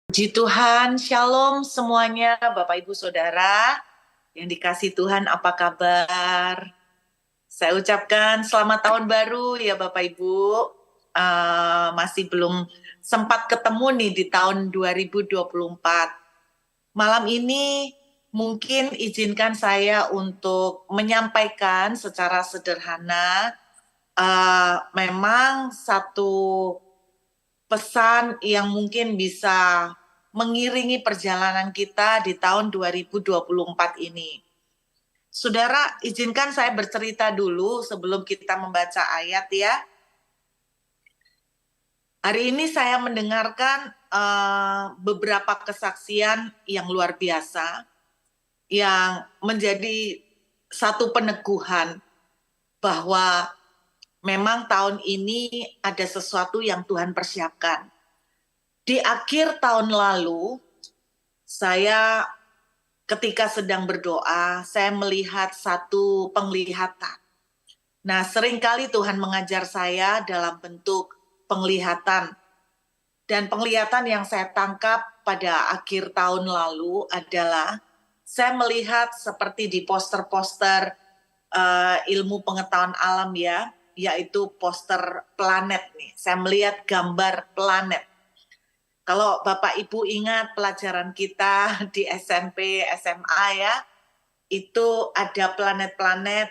Puji Tuhan, Shalom semuanya, Bapak Ibu Saudara yang dikasih Tuhan, apa kabar? Saya ucapkan selamat tahun baru ya Bapak Ibu. Masih belum sempat ketemu nih di tahun 2024. Malam ini mungkin izinkan saya untuk menyampaikan secara sederhana memang satu pesan yang mungkin bisa mengiringi perjalanan kita di tahun 2024 ini. Saudara, izinkan saya bercerita dulu sebelum kita membaca ayat ya. Hari ini saya mendengarkan beberapa kesaksian yang luar biasa yang menjadi satu peneguhan bahwa memang tahun ini ada sesuatu yang Tuhan persiapkan. Di akhir tahun lalu, saya ketika sedang berdoa, saya melihat satu penglihatan. Nah, seringkali Tuhan mengajar saya dalam bentuk penglihatan. Dan penglihatan yang saya tangkap pada akhir tahun lalu adalah saya melihat seperti di poster-poster ilmu pengetahuan alam ya, yaitu poster planet nih. Saya melihat gambar planet. Kalau Bapak Ibu ingat pelajaran kita di SMP, SMA ya, itu ada planet-planet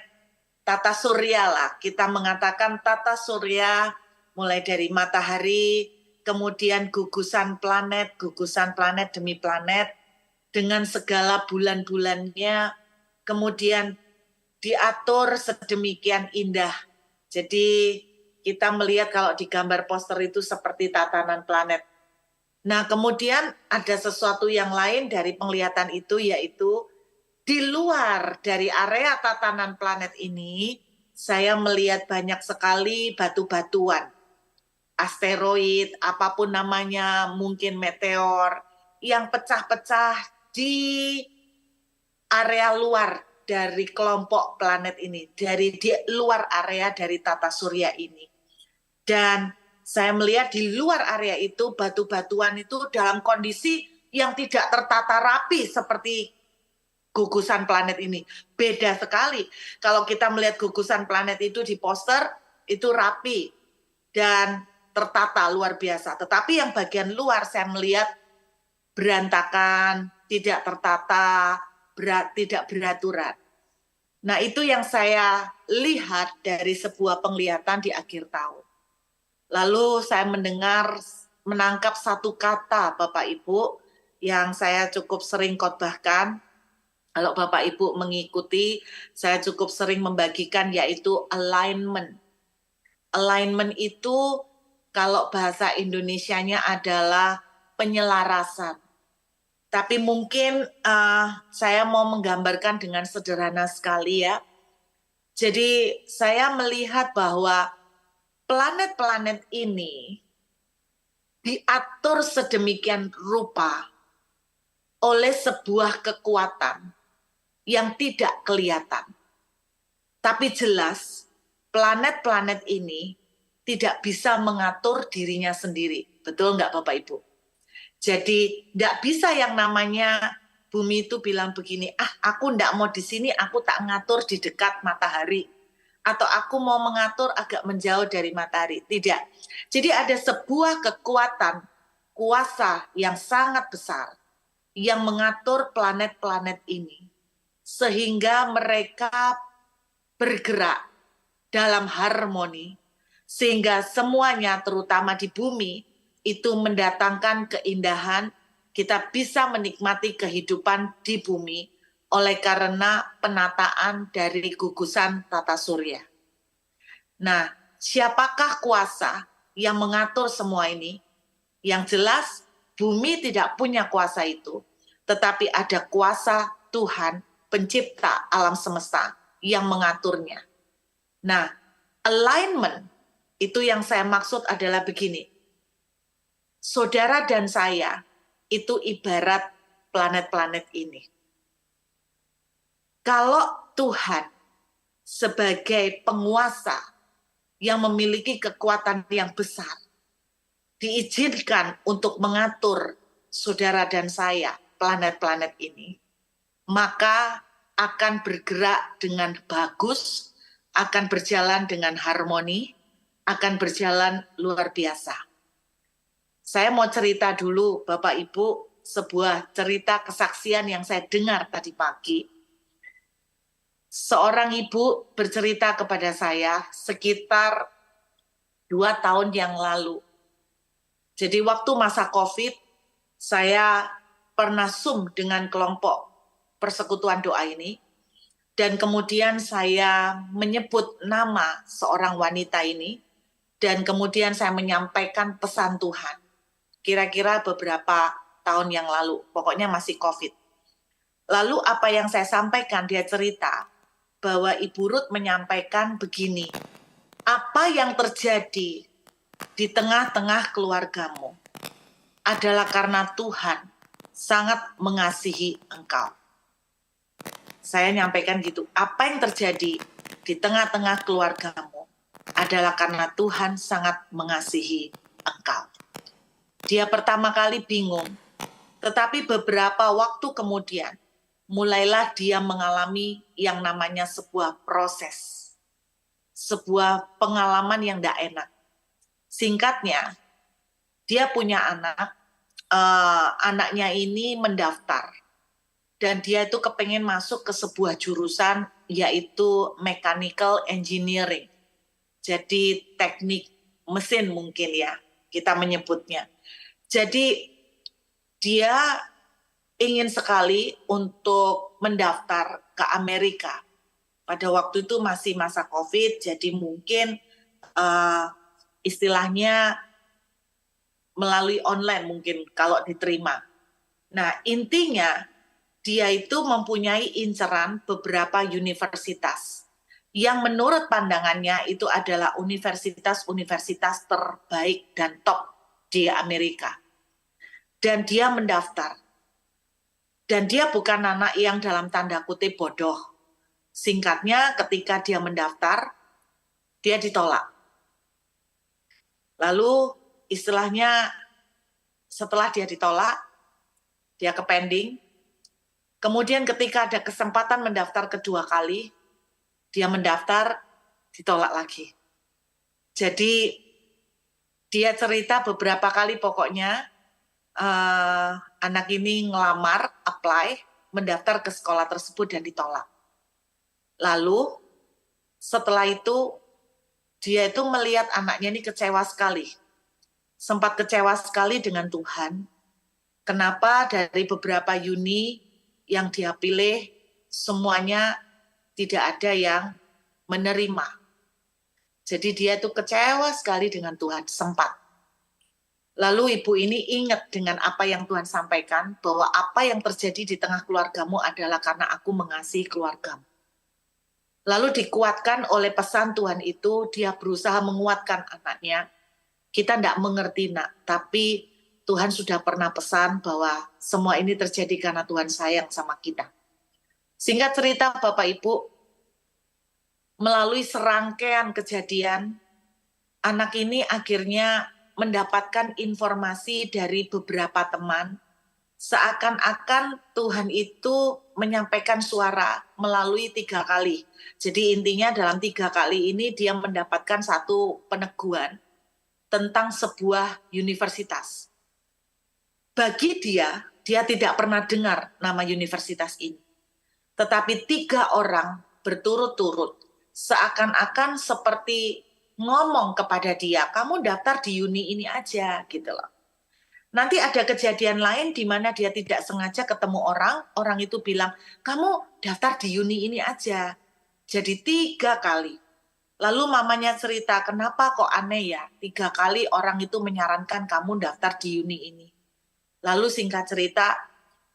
tata surya lah. Kita mengatakan tata surya mulai dari matahari, kemudian gugusan planet demi planet, dengan segala bulan-bulannya, kemudian diatur sedemikian indah. Jadi kita melihat kalau di gambar poster itu seperti tatanan planet. Nah, kemudian ada sesuatu yang lain dari penglihatan itu, yaitu di luar dari area tatanan planet ini, saya melihat banyak sekali batu-batuan, asteroid, apapun namanya, mungkin meteor, yang pecah-pecah di area luar dari kelompok planet ini, dari di luar area dari tata surya ini. Dan saya melihat di luar area itu batu-batuan itu dalam kondisi yang tidak tertata rapi seperti gugusan planet ini. Beda sekali. Kalau kita melihat gugusan planet itu di poster, itu rapi dan tertata luar biasa. Tetapi yang bagian luar saya melihat berantakan, tidak tertata, tidak beraturan. Nah, itu yang saya lihat dari sebuah penglihatan di akhir tahun. Lalu saya menangkap satu kata Bapak Ibu yang saya cukup sering khotbahkan. Kalau Bapak Ibu mengikuti, saya cukup sering membagikan, yaitu alignment. Alignment itu kalau bahasa Indonesianya adalah penyelarasan. Tapi mungkin saya mau menggambarkan dengan sederhana sekali ya. Jadi saya melihat bahwa planet-planet ini diatur sedemikian rupa oleh sebuah kekuatan yang tidak kelihatan. Tapi jelas planet-planet ini tidak bisa mengatur dirinya sendiri. Betul nggak Bapak Ibu? Jadi nggak bisa yang namanya bumi itu bilang begini, aku nggak mau di sini, aku tak ngatur di dekat matahari. Atau aku mau mengatur agak menjauh dari matahari. Tidak. Jadi ada sebuah kekuatan, kuasa yang sangat besar yang mengatur planet-planet ini. Sehingga mereka bergerak dalam harmoni. Sehingga semuanya terutama di bumi itu mendatangkan keindahan, kita bisa menikmati kehidupan di bumi oleh karena penataan dari gugusan tata surya. Nah, siapakah kuasa yang mengatur semua ini? Yang jelas, bumi tidak punya kuasa itu, tetapi ada kuasa Tuhan, pencipta alam semesta, yang mengaturnya. Nah, alignment, itu yang saya maksud adalah begini. Saudara dan saya, itu ibarat planet-planet ini. Kalau Tuhan sebagai penguasa yang memiliki kekuatan yang besar, diizinkan untuk mengatur saudara dan saya, planet-planet ini, maka akan bergerak dengan bagus, akan berjalan dengan harmoni, akan berjalan luar biasa. Saya mau cerita dulu, Bapak Ibu, sebuah cerita kesaksian yang saya dengar tadi pagi. Seorang ibu bercerita kepada saya sekitar 2 tahun yang lalu. Jadi waktu masa COVID, saya pernah Zoom dengan kelompok persekutuan doa ini, dan kemudian saya menyebut nama seorang wanita ini, dan kemudian saya menyampaikan pesan Tuhan. Kira-kira beberapa tahun yang lalu, pokoknya masih COVID. Lalu apa yang saya sampaikan, dia cerita bahwa Ibu Ruth menyampaikan begini, apa yang terjadi di tengah-tengah keluargamu adalah karena Tuhan sangat mengasihi engkau. Saya nyampaikan gitu, apa yang terjadi di tengah-tengah keluargamu adalah karena Tuhan sangat mengasihi engkau. Dia pertama kali bingung, tetapi beberapa waktu kemudian, mulailah dia mengalami yang namanya sebuah proses, sebuah pengalaman yang tidak enak. Singkatnya, dia punya anak, anaknya ini mendaftar, dan dia itu kepengen masuk ke sebuah jurusan, yaitu mechanical engineering. Jadi teknik mesin mungkin ya, kita menyebutnya. Jadi dia ingin sekali untuk mendaftar ke Amerika. Pada waktu itu masih masa COVID, jadi mungkin istilahnya melalui online mungkin kalau diterima. Nah, intinya dia itu mempunyai inceran beberapa universitas yang menurut pandangannya itu adalah universitas-universitas terbaik dan top di Amerika. Dan dia mendaftar. Dan dia bukan anak yang dalam tanda kutip bodoh. Singkatnya, ketika dia mendaftar, dia ditolak. Lalu istilahnya setelah dia ditolak, dia ke pending. Kemudian ketika ada kesempatan mendaftar kedua kali, dia mendaftar, ditolak lagi. Jadi dia cerita beberapa kali pokoknya, anak ini ngelamar, apply, mendaftar ke sekolah tersebut dan ditolak. Lalu setelah itu dia itu melihat anaknya ini kecewa sekali. Sempat kecewa sekali dengan Tuhan. Kenapa dari beberapa uni yang dia pilih semuanya tidak ada yang menerima. Jadi dia itu kecewa sekali dengan Tuhan, sempat. Lalu ibu ini ingat dengan apa yang Tuhan sampaikan, bahwa apa yang terjadi di tengah keluargamu adalah karena aku mengasihi keluargamu. Lalu dikuatkan oleh pesan Tuhan itu, dia berusaha menguatkan anaknya. Kita tidak mengerti nak, tapi Tuhan sudah pernah pesan bahwa semua ini terjadi karena Tuhan sayang sama kita. Singkat cerita Bapak Ibu, melalui serangkaian kejadian, anak ini akhirnya mendapatkan informasi dari beberapa teman, seakan-akan Tuhan itu menyampaikan suara melalui 3 kali. Jadi intinya dalam 3 kali ini dia mendapatkan satu peneguhan tentang sebuah universitas. Bagi dia tidak pernah dengar nama universitas ini. Tetapi 3 orang berturut-turut, seakan-akan seperti ngomong kepada dia, kamu daftar di uni ini aja, gitu loh. Nanti ada kejadian lain di mana dia tidak sengaja ketemu orang itu bilang, kamu daftar di uni ini aja. Jadi 3 kali. Lalu mamanya cerita, kenapa kok aneh ya, 3 kali orang itu menyarankan kamu daftar di uni ini. Lalu singkat cerita,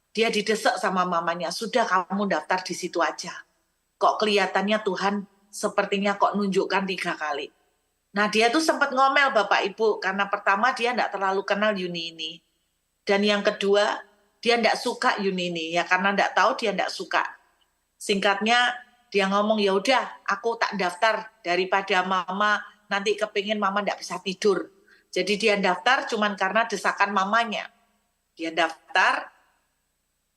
dia didesak sama mamanya, sudah kamu daftar di situ aja. Kok kelihatannya Tuhan sepertinya kok nunjukkan 3 kali. Nah dia tuh sempat ngomel Bapak Ibu, karena pertama dia tidak terlalu kenal uni ini. Dan yang kedua, dia tidak suka uni ini, ya karena tidak tahu dia tidak suka. Singkatnya dia ngomong, ya udah aku tak daftar daripada mama nanti kepingin mama tidak bisa tidur. Jadi dia daftar cuman karena desakan mamanya. Dia daftar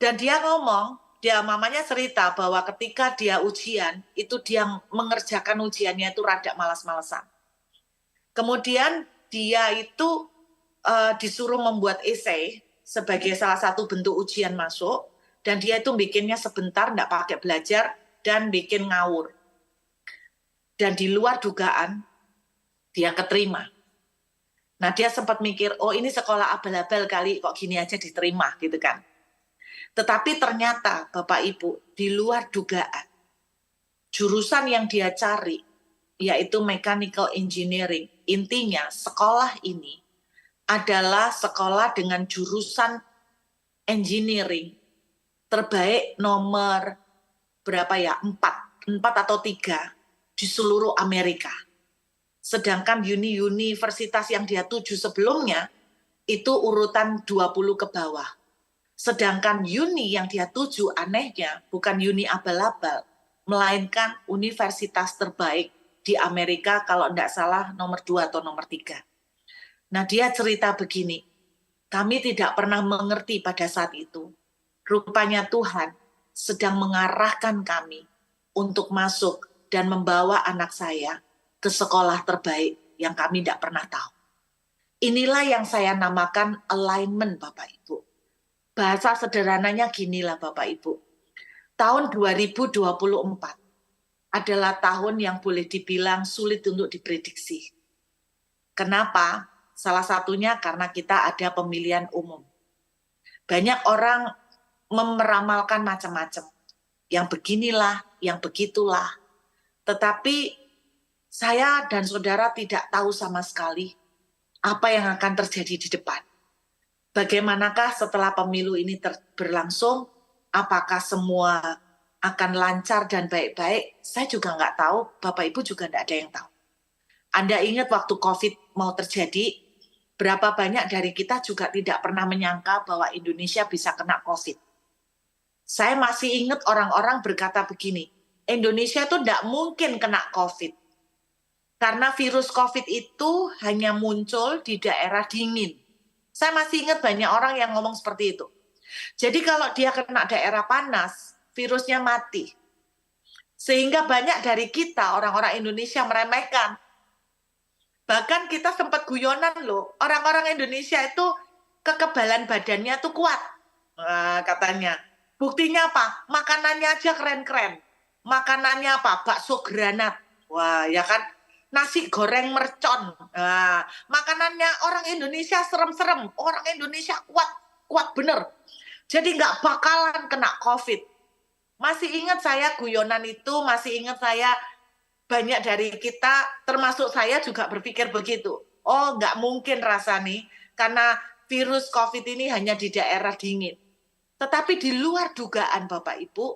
dan dia ngomong, mamanya cerita bahwa ketika dia ujian, itu dia mengerjakan ujiannya itu rada malas-malasan. Kemudian dia itu disuruh membuat esai sebagai salah satu bentuk ujian masuk, dan dia itu bikinnya sebentar, nggak pakai belajar, dan bikin ngawur. Dan di luar dugaan, dia keterima. Nah, dia sempat mikir, oh ini sekolah abal-abal kali, kok gini aja diterima, gitu kan. Tetapi ternyata, Bapak Ibu, di luar dugaan, jurusan yang dia cari, yaitu mechanical engineering. Intinya, sekolah ini adalah sekolah dengan jurusan engineering terbaik nomor berapa ya? 4 atau 3 di seluruh Amerika. Sedangkan universitas yang dia tuju sebelumnya itu urutan 20 ke bawah. Sedangkan uni yang dia tuju anehnya bukan uni abal-abal, melainkan universitas terbaik di Amerika, kalau tidak salah nomor 2 atau nomor 3. Nah, dia cerita begini, kami tidak pernah mengerti pada saat itu. Rupanya Tuhan sedang mengarahkan kami untuk masuk dan membawa anak saya ke sekolah terbaik yang kami tidak pernah tahu. Inilah yang saya namakan alignment, Bapak Ibu. Bahasa sederhananya ginilah Bapak Ibu. Tahun 2024 adalah tahun yang boleh dibilang sulit untuk diprediksi. Kenapa? Salah satunya karena kita ada pemilihan umum. Banyak orang meramalkan macam-macam. Yang beginilah, yang begitulah. Tetapi saya dan saudara tidak tahu sama sekali apa yang akan terjadi di depan. Bagaimanakah setelah pemilu ini berlangsung? Apakah semua akan lancar dan baik-baik? Saya juga nggak tahu, Bapak Ibu juga nggak ada yang tahu. Anda ingat waktu COVID mau terjadi, berapa banyak dari kita juga tidak pernah menyangka bahwa Indonesia bisa kena COVID. Saya masih ingat orang-orang berkata begini, Indonesia itu tidak mungkin kena COVID. Karena virus COVID itu hanya muncul di daerah dingin. Saya masih ingat banyak orang yang ngomong seperti itu. Jadi kalau dia kena daerah panas, virusnya mati. Sehingga banyak dari kita, orang-orang Indonesia meremehkan. Bahkan kita sempat guyonan loh, orang-orang Indonesia itu kekebalan badannya tuh kuat. Nah, katanya. Buktinya apa? Makanannya aja keren-keren. Makanannya apa? Bakso granat. Wah, ya kan? Nasi goreng mercon. Nah, makanannya orang Indonesia serem-serem. Orang Indonesia kuat bener. Jadi nggak bakalan kena COVID. Masih ingat saya guyonan itu, masih ingat saya banyak dari kita, termasuk saya juga berpikir begitu. Oh, nggak mungkin rasanya, karena virus COVID ini hanya di daerah dingin. Tetapi di luar dugaan Bapak Ibu,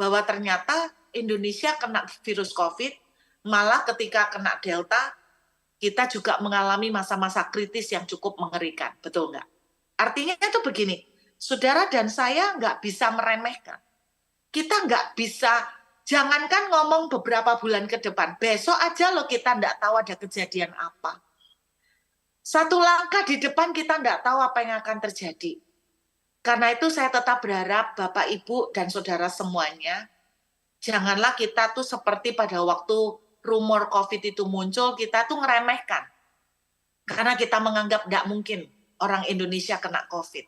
bahwa ternyata Indonesia kena virus COVID, malah ketika kena Delta, kita juga mengalami masa-masa kritis yang cukup mengerikan. Betul nggak? Artinya itu begini, saudara dan saya nggak bisa meremehkan. Kita nggak bisa, jangankan ngomong beberapa bulan ke depan, besok aja loh kita nggak tahu ada kejadian apa. Satu langkah di depan kita nggak tahu apa yang akan terjadi. Karena itu saya tetap berharap Bapak, Ibu, dan saudara semuanya, janganlah kita tuh seperti pada waktu rumor COVID itu muncul, kita tuh ngeremehkan. Karena kita menganggap nggak mungkin orang Indonesia kena COVID.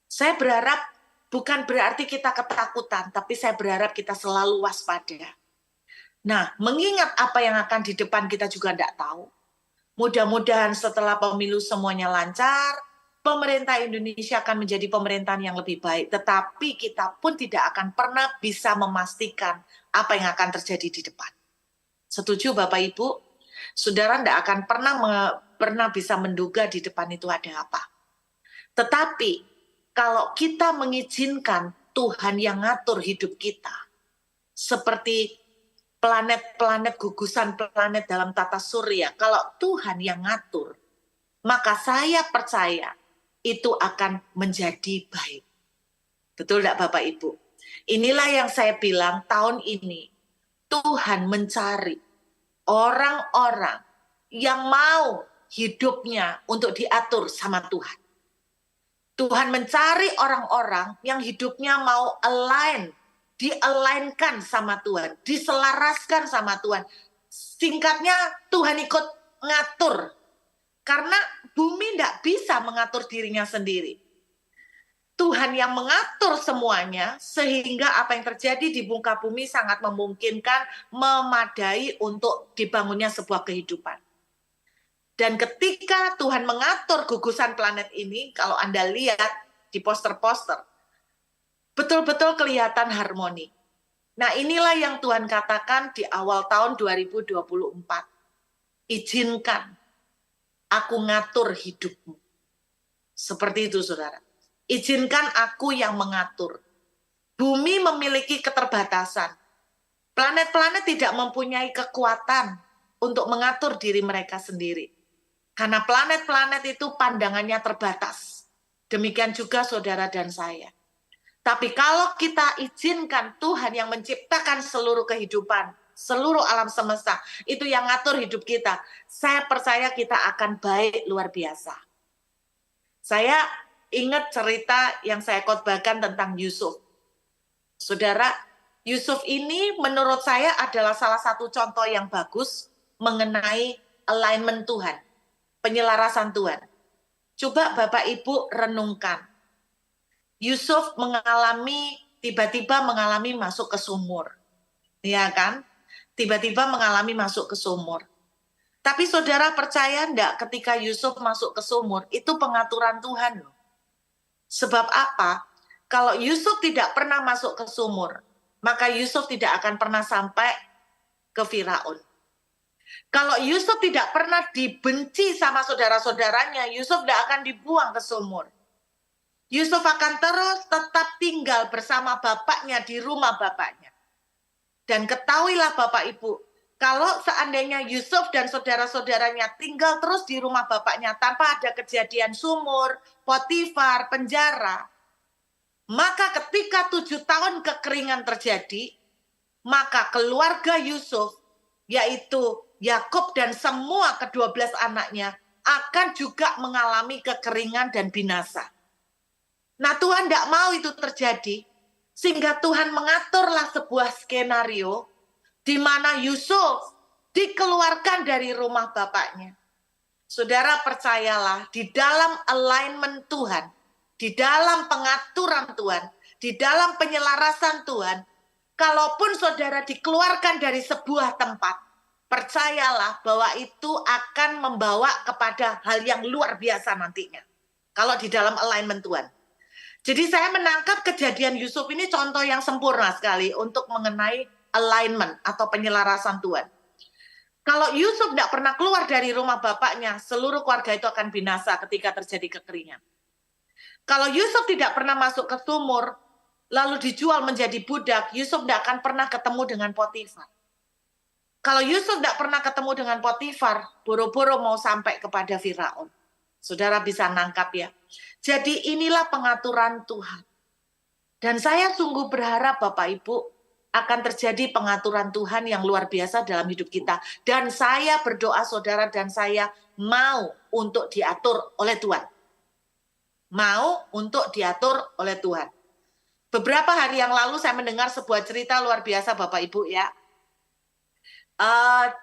Saya berharap bukan berarti kita ketakutan, tapi saya berharap kita selalu waspada. Nah, mengingat apa yang akan di depan kita juga nggak tahu. Mudah-mudahan setelah pemilu semuanya lancar, pemerintah Indonesia akan menjadi pemerintahan yang lebih baik. Tetapi kita pun tidak akan pernah bisa memastikan apa yang akan terjadi di depan. Setuju Bapak Ibu? Saudara tidak akan pernah bisa menduga di depan itu ada apa. Tetapi kalau kita mengizinkan Tuhan yang ngatur hidup kita, seperti planet-planet, gugusan planet dalam tata surya, kalau Tuhan yang ngatur, maka saya percaya itu akan menjadi baik. Betul tidak Bapak Ibu? Inilah yang saya bilang tahun ini, Tuhan mencari orang-orang yang mau hidupnya untuk diatur sama Tuhan. Tuhan mencari orang-orang yang hidupnya mau di-align-kan sama Tuhan, diselaraskan sama Tuhan. Singkatnya, Tuhan ikut ngatur. Karena bumi tidak bisa mengatur dirinya sendiri. Tuhan yang mengatur semuanya, sehingga apa yang terjadi di muka bumi sangat memungkinkan, memadai untuk dibangunnya sebuah kehidupan. Dan ketika Tuhan mengatur gugusan planet ini, kalau Anda lihat di poster-poster, betul-betul kelihatan harmoni. Nah, inilah yang Tuhan katakan di awal tahun 2024. Izinkan aku ngatur hidupmu. Seperti itu, saudara. Izinkan aku yang mengatur. Bumi memiliki keterbatasan. Planet-planet tidak mempunyai kekuatan untuk mengatur diri mereka sendiri. Karena planet-planet itu pandangannya terbatas. Demikian juga saudara dan saya. Tapi kalau kita izinkan Tuhan yang menciptakan seluruh kehidupan, seluruh alam semesta, itu yang ngatur hidup kita, saya percaya kita akan baik luar biasa. Saya ingat cerita yang saya khotbahkan tentang Yusuf. Saudara, Yusuf ini menurut saya adalah salah satu contoh yang bagus mengenai alignment Tuhan, penyelarasan Tuhan. Coba Bapak Ibu renungkan. Yusuf tiba-tiba mengalami masuk ke sumur. Ya kan? Tiba-tiba mengalami masuk ke sumur. Tapi saudara percaya enggak ketika Yusuf masuk ke sumur, itu pengaturan Tuhan loh. Sebab apa? Kalau Yusuf tidak pernah masuk ke sumur, maka Yusuf tidak akan pernah sampai ke Firaun. Kalau Yusuf tidak pernah dibenci sama saudara-saudaranya, Yusuf tidak akan dibuang ke sumur. Yusuf akan terus tetap tinggal bersama bapaknya di rumah bapaknya. Dan ketahuilah Bapak Ibu, kalau seandainya Yusuf dan saudara-saudaranya tinggal terus di rumah bapaknya tanpa ada kejadian sumur, Potifar, penjara, maka ketika 7 tahun kekeringan terjadi, maka keluarga Yusuf, yaitu Yakub dan semua ke-12 anaknya, akan juga mengalami kekeringan dan binasa. Nah, Tuhan tidak mau itu terjadi, sehingga Tuhan mengaturlah sebuah skenario di mana Yusuf dikeluarkan dari rumah bapaknya. Saudara percayalah, di dalam alignment Tuhan, di dalam pengaturan Tuhan, di dalam penyelarasan Tuhan, kalaupun saudara dikeluarkan dari sebuah tempat, percayalah bahwa itu akan membawa kepada hal yang luar biasa nantinya. Kalau di dalam alignment Tuhan. Jadi saya menangkap kejadian Yusuf ini contoh yang sempurna sekali untuk mengenai alignment atau penyelarasan Tuhan. Kalau Yusuf tidak pernah keluar dari rumah bapaknya, seluruh keluarga itu akan binasa ketika terjadi kekeringan. Kalau Yusuf tidak pernah masuk ke sumur, lalu dijual menjadi budak, Yusuf tidak akan pernah ketemu dengan Potifar. Kalau Yusuf tidak pernah ketemu dengan Potifar, boro-boro mau sampai kepada Firaun. Saudara bisa nangkap ya. Jadi inilah pengaturan Tuhan. Dan saya sungguh berharap Bapak Ibu akan terjadi pengaturan Tuhan yang luar biasa dalam hidup kita. Dan saya berdoa saudara dan saya mau untuk diatur oleh Tuhan. Mau untuk diatur oleh Tuhan. Beberapa hari yang lalu saya mendengar sebuah cerita luar biasa Bapak Ibu ya.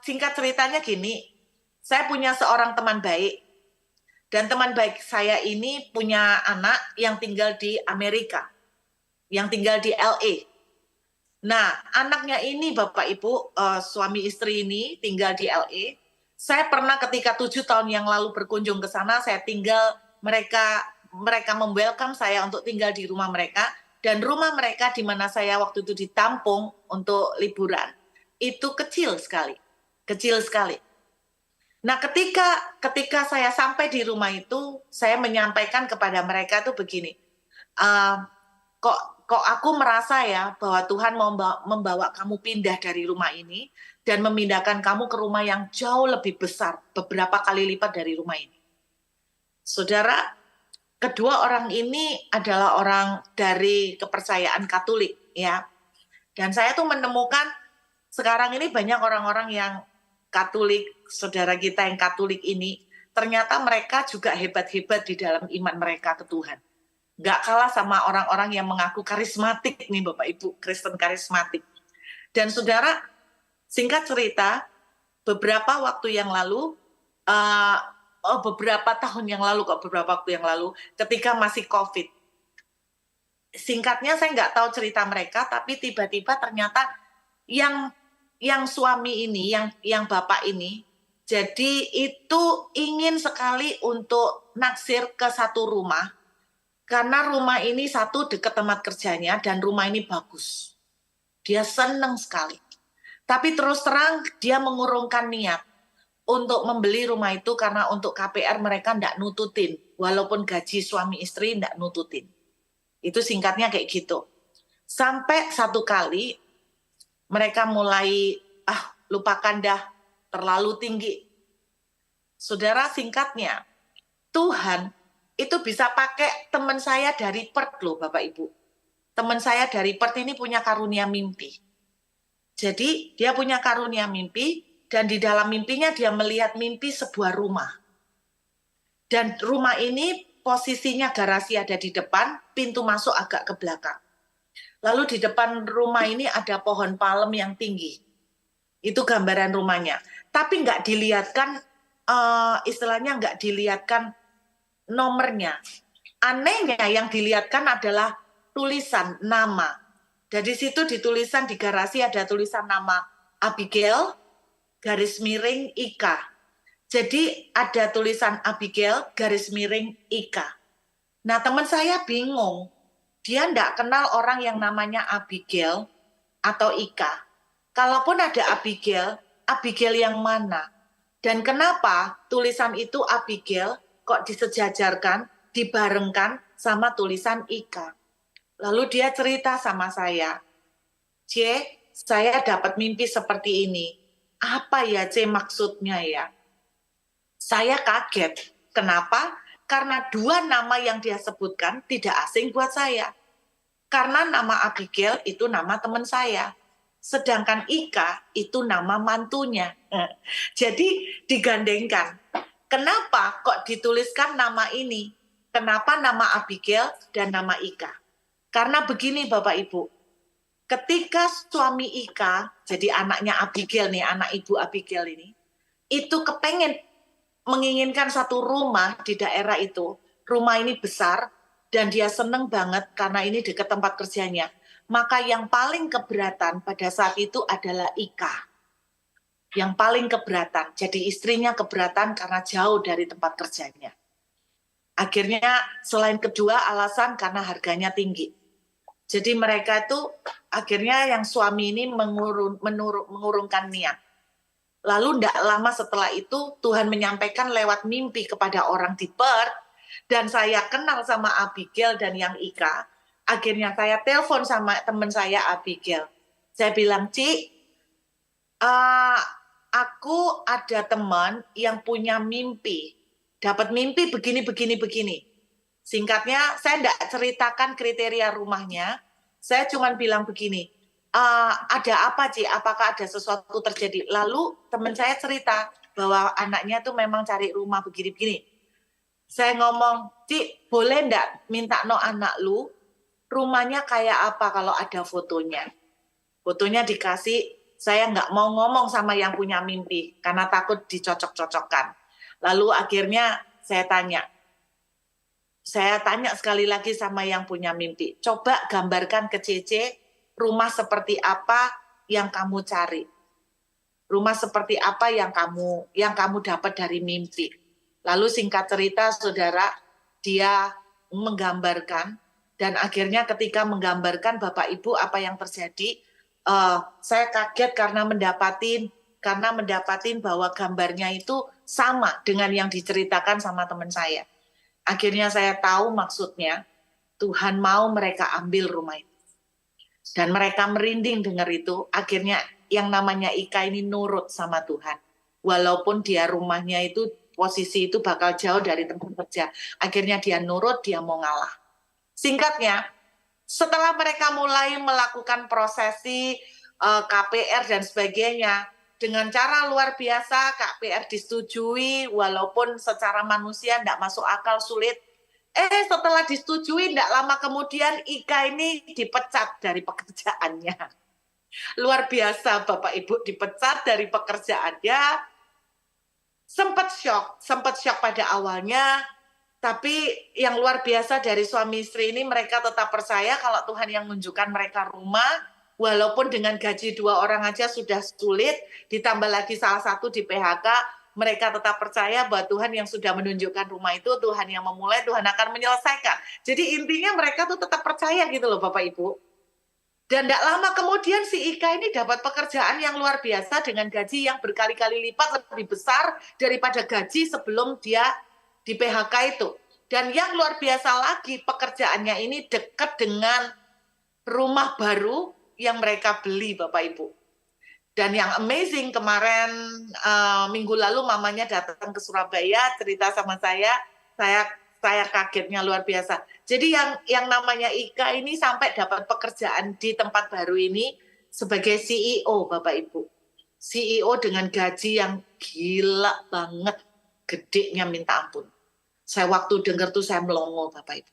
Singkat ceritanya gini, saya punya seorang teman baik. Dan teman baik saya ini punya anak yang tinggal di Amerika. Yang tinggal di LA. Nah, anaknya ini Bapak Ibu, suami istri ini tinggal di LA. Saya pernah ketika 7 tahun yang lalu berkunjung ke sana, saya tinggal, mereka mem-welcome saya untuk tinggal di rumah mereka. Dan rumah mereka di mana saya waktu itu ditampung untuk liburan, itu kecil sekali. Kecil sekali. Nah, ketika saya sampai di rumah itu, saya menyampaikan kepada mereka tuh begini, kok aku merasa ya bahwa Tuhan mau membawa kamu pindah dari rumah ini dan memindahkan kamu ke rumah yang jauh lebih besar, beberapa kali lipat dari rumah ini. Saudara, kedua orang ini adalah orang dari kepercayaan Katolik ya. Dan saya tuh menemukan sekarang ini banyak orang-orang yang Katolik, saudara kita yang Katolik ini ternyata mereka juga hebat-hebat di dalam iman mereka ke Tuhan. Nggak kalah sama orang-orang yang mengaku karismatik nih Bapak Ibu, Kristen karismatik. Dan saudara, singkat cerita, beberapa waktu yang lalu, beberapa tahun yang lalu beberapa waktu yang lalu, ketika masih COVID, singkatnya saya nggak tahu cerita mereka, tapi tiba-tiba ternyata yang suami ini, yang bapak ini, jadi itu ingin sekali untuk naksir ke satu rumah, karena rumah ini satu dekat tempat kerjanya dan rumah ini bagus. Dia senang sekali. Tapi terus terang dia mengurungkan niat untuk membeli rumah itu karena untuk KPR mereka enggak nututin. Walaupun gaji suami istri enggak nututin. Itu singkatnya kayak gitu. Sampai satu kali mereka mulai, lupakan dah, terlalu tinggi. Saudara, singkatnya, Tuhan itu bisa pakai teman saya dari Perth loh Bapak Ibu. Teman saya dari Perth ini punya karunia mimpi. Jadi dia punya karunia mimpi dan di dalam mimpinya dia melihat mimpi sebuah rumah. Dan rumah ini posisinya garasi ada di depan, pintu masuk agak ke belakang. Lalu di depan rumah ini ada pohon palem yang tinggi. Itu gambaran rumahnya. Tapi nggak dilihatkan, istilahnya nggak dilihatkan nomornya. Anehnya yang dilihatkan adalah tulisan nama. Dari situ ditulisan di garasi ada tulisan nama Abigail, garis miring Ika. Jadi ada tulisan Abigail, garis miring Ika. Nah teman saya bingung, dia enggak kenal orang yang namanya Abigail atau Ika. Kalaupun ada Abigail, Abigail yang mana? Dan kenapa tulisan itu Abigail kok disejajarkan, dibarengkan sama tulisan Ika? Lalu dia cerita sama saya, C, saya dapat mimpi seperti ini. Apa ya C maksudnya ya? Saya kaget. Kenapa? Karena dua nama yang dia sebutkan tidak asing buat saya. Karena nama Abigail itu nama teman saya. Sedangkan Ika itu nama mantunya. Jadi digandengkan. Kenapa kok dituliskan nama ini? Kenapa nama Abigail dan nama Ika? Karena begini Bapak Ibu, ketika suami Ika, jadi anaknya Abigail nih, anak ibu Abigail ini, itu menginginkan satu rumah di daerah itu. Rumah ini besar dan dia seneng banget karena ini dekat tempat kerjanya. Maka yang paling keberatan pada saat itu adalah Ika. Yang paling keberatan, jadi istrinya keberatan karena jauh dari tempat kerjanya. Akhirnya selain kedua alasan karena harganya tinggi. Jadi mereka itu akhirnya yang suami ini mengurungkan niat. Lalu tidak lama setelah itu Tuhan menyampaikan lewat mimpi kepada orang di Perth dan saya kenal sama Abigail dan yang Ika. Akhirnya saya telepon sama teman saya Abigail. Saya bilang, Ci, aku ada teman yang punya mimpi. Dapat mimpi begini. Singkatnya, saya tidak ceritakan kriteria rumahnya. Saya cuma bilang begini, ada apa Ci? Apakah ada sesuatu terjadi? Lalu teman saya cerita bahwa anaknya tuh memang cari rumah begini-begini. Saya ngomong, Ci, boleh enggak minta anak lu, rumahnya kayak apa kalau ada fotonya? Fotonya dikasih, saya nggak mau ngomong sama yang punya mimpi, karena takut dicocok-cocokkan. Lalu akhirnya saya tanya sekali lagi sama yang punya mimpi, coba gambarkan ke Cece rumah seperti apa yang kamu cari. Rumah seperti apa yang kamu dapat dari mimpi. Lalu singkat cerita saudara, dia menggambarkan dan akhirnya ketika menggambarkan Bapak Ibu apa yang terjadi, saya kaget karena mendapatin bahwa gambarnya itu sama dengan yang diceritakan sama teman saya. Akhirnya saya tahu maksudnya Tuhan mau mereka ambil rumah itu. Dan mereka merinding dengar itu. Akhirnya yang namanya Ika ini nurut sama Tuhan. Walaupun dia rumahnya itu posisi itu bakal jauh dari tempat kerja. Akhirnya dia nurut, dia mau ngalah. Singkatnya, setelah mereka mulai melakukan prosesi KPR dan sebagainya, dengan cara luar biasa KPR disetujui, walaupun secara manusia tidak masuk akal, sulit. Setelah disetujui, tidak lama kemudian Ika ini dipecat dari pekerjaannya. Luar biasa Bapak Ibu, dipecat dari pekerjaannya. Sempat shock pada awalnya, tapi yang luar biasa dari suami istri ini, mereka tetap percaya kalau Tuhan yang menunjukkan mereka rumah, walaupun dengan gaji 2 orang aja sudah sulit, ditambah lagi salah satu di PHK, mereka tetap percaya bahwa Tuhan yang sudah menunjukkan rumah itu, Tuhan yang memulai, Tuhan akan menyelesaikan. Jadi intinya mereka tuh tetap percaya gitu loh Bapak Ibu. Dan tidak lama kemudian si Ika ini dapat pekerjaan yang luar biasa dengan gaji yang berkali-kali lipat lebih besar daripada gaji sebelum dia di PHK itu. Dan yang luar biasa lagi, pekerjaannya ini dekat dengan rumah baru yang mereka beli Bapak Ibu. Dan yang amazing kemarin minggu lalu mamanya datang ke Surabaya cerita sama saya kagetnya luar biasa. Jadi yang namanya Ika ini sampai dapat pekerjaan di tempat baru ini sebagai CEO Bapak Ibu. CEO dengan gaji yang gila banget, gedenya minta ampun. Saya waktu dengar tuh saya melongo Bapak Ibu.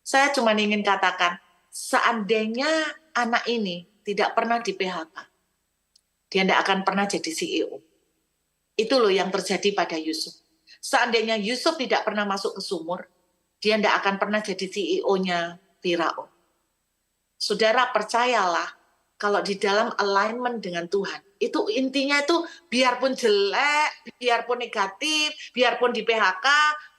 Saya cuma ingin katakan, seandainya anak ini tidak pernah di PHK, dia tidak akan pernah jadi CEO. Itu loh yang terjadi pada Yusuf. Seandainya Yusuf tidak pernah masuk ke sumur, dia tidak akan pernah jadi CEO-nya Firaun. Saudara percayalah, kalau di dalam alignment dengan Tuhan, itu intinya itu biarpun jelek, biarpun negatif, biarpun di PHK,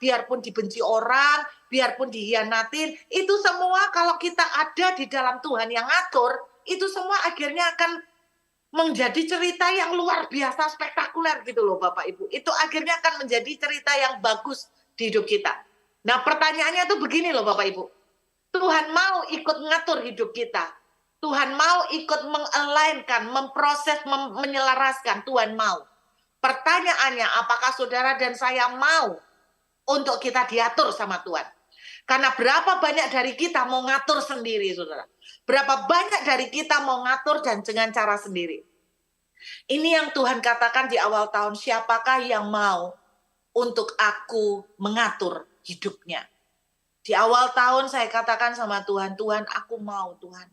biarpun dibenci orang, biarpun dihianatin, itu semua kalau kita ada di dalam Tuhan yang ngatur, itu semua akhirnya akan menjadi cerita yang luar biasa spektakuler gitu loh Bapak Ibu. Itu akhirnya akan menjadi cerita yang bagus di hidup kita. Nah pertanyaannya tuh begini loh Bapak Ibu. Tuhan mau ikut ngatur hidup kita. Tuhan mau ikut mengalainkan, memproses, menyelaraskan. Tuhan mau. Pertanyaannya apakah saudara dan saya mau untuk kita diatur sama Tuhan? Karena berapa banyak dari kita mau ngatur sendiri, saudara. Berapa banyak dari kita mau ngatur dan dengan cara sendiri. Ini yang Tuhan katakan di awal tahun, siapakah yang mau untuk aku mengatur hidupnya? Di awal tahun saya katakan sama Tuhan, Tuhan aku mau Tuhan.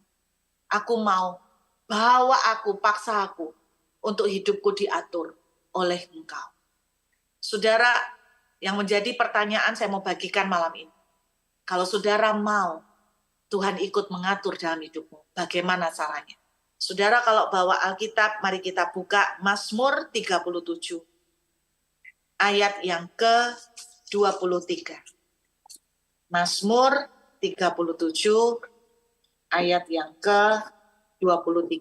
Aku mau, bawa aku, paksa aku untuk hidupku diatur oleh Engkau. Saudara, yang menjadi pertanyaan saya mau bagikan malam ini. Kalau saudara mau Tuhan ikut mengatur dalam hidupmu, bagaimana caranya? Saudara kalau bawa Alkitab, mari kita buka Mazmur 37. Ayat yang ke-23. Mazmur 37, ayat yang ke-23.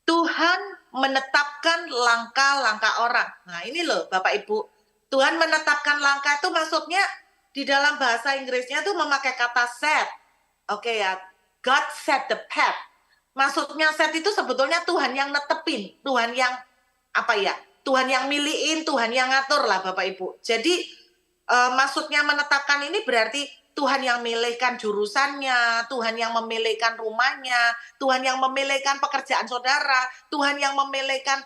Tuhan menetapkan langkah-langkah orang. Nah ini loh Bapak Ibu, Tuhan menetapkan langkah itu maksudnya di dalam bahasa Inggrisnya itu memakai kata set. Oke ya, God set the path. Maksudnya set itu sebetulnya Tuhan yang netepin, Tuhan yang Tuhan yang milihin, Tuhan yang ngatur lah Bapak Ibu. Jadi maksudnya menetapkan ini berarti Tuhan yang memilihkan jurusannya, Tuhan yang memilihkan rumahnya, Tuhan yang memilihkan pekerjaan saudara, Tuhan yang memilihkan